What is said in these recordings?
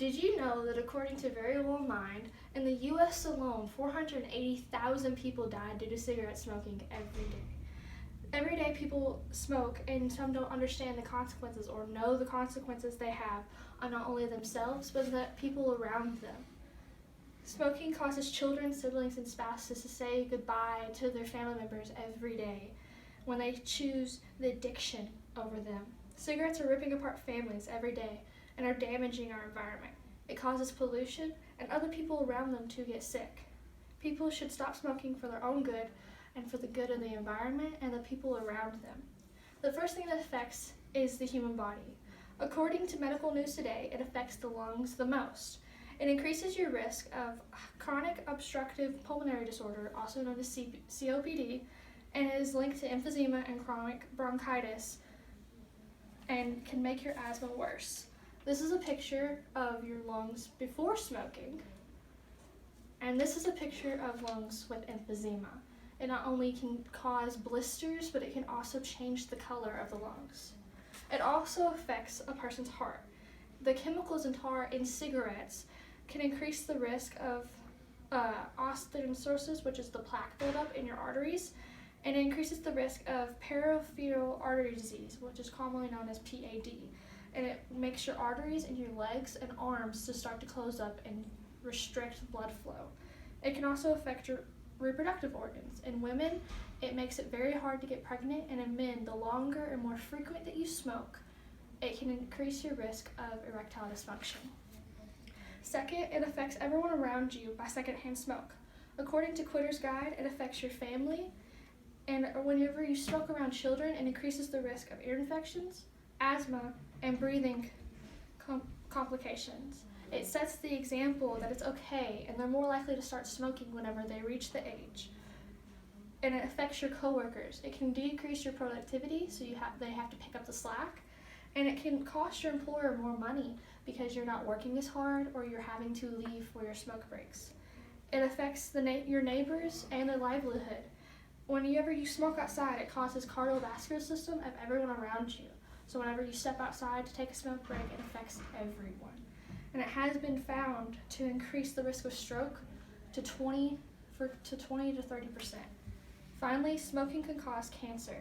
Did you know that according to Very Little Mind, in the US alone, 480,000 people died due to cigarette smoking every day? Every day people smoke, and some don't understand the consequences or know the consequences they have on not only themselves, but the people around them. Smoking causes children, siblings, and spouses to say goodbye to their family members every day when they choose the addiction over them. Cigarettes are ripping apart families every day and are damaging our environment. It causes pollution and other people around them to get sick. People should stop smoking for their own good and for the good of the environment and the people around them. The first thing that affects is the human body. According to Medical News Today, it affects the lungs the most. It increases your risk of chronic obstructive pulmonary disorder, also known as COPD, and is linked to emphysema and chronic bronchitis and can make your asthma worse. This is a picture of your lungs before smoking, and this is a picture of lungs with emphysema. It not only can cause blisters, but it can also change the color of the lungs. It also affects a person's heart. The chemicals in tar in cigarettes can increase the risk of osteoporosis, which is the plaque buildup in your arteries, and it increases the risk of peripheral artery disease, which is commonly known as PAD. And it makes your arteries in your legs and arms to start to close up and restrict blood flow. It can also affect your reproductive organs. In women, it makes it very hard to get pregnant, and in men, the longer and more frequent that you smoke, it can increase your risk of erectile dysfunction. Second, it affects everyone around you by secondhand smoke. According to Quitter's Guide, it affects your family, and whenever you smoke around children, it increases the risk of ear infections, asthma, and breathing complications. It sets the example that it's okay, and they're more likely to start smoking whenever they reach the age. And it affects your coworkers. It can decrease your productivity, so they have to pick up the slack, and it can cost your employer more money because you're not working as hard or you're having to leave for your smoke breaks. It affects your neighbors and their livelihood. Whenever you smoke outside, it causes cardiovascular system of everyone around you. So whenever you step outside to take a smoke break, it affects everyone. And it has been found to increase the risk of stroke to 20 to 30%. Finally, smoking can cause cancer.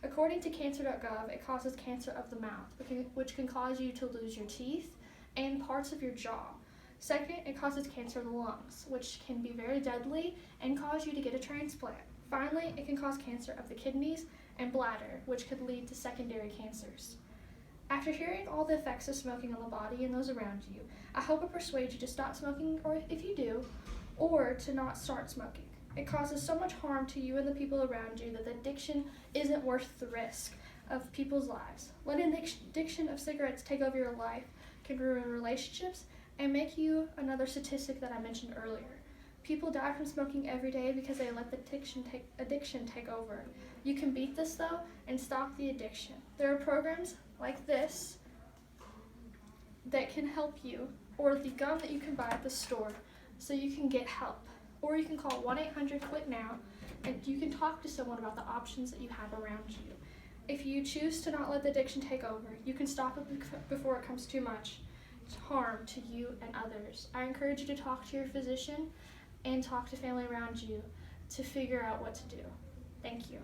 According to cancer.gov, it causes cancer of the mouth, which can cause you to lose your teeth and parts of your jaw. Second, it causes cancer of the lungs, which can be very deadly and cause you to get a transplant. Finally, it can cause cancer of the kidneys and bladder, which could lead to secondary cancers. After hearing all the effects of smoking on the body and those around you, I hope it persuades you to stop smoking, or if you do, or to not start smoking. It causes so much harm to you and the people around you that the addiction isn't worth the risk of people's lives. Letting the addiction of cigarettes take over your life can ruin relationships and make you another statistic that I mentioned earlier. People die from smoking every day because they let the addiction take over. You can beat this though and stop the addiction. There are programs like this that can help you, or the gum that you can buy at the store so you can get help. Or you can call 1-800-QUIT-NOW and you can talk to someone about the options that you have around you. If you choose to not let the addiction take over, you can stop it before it comes too much harm to you and others. I encourage you to talk to your physician and talk to family around you to figure out what to do. Thank you.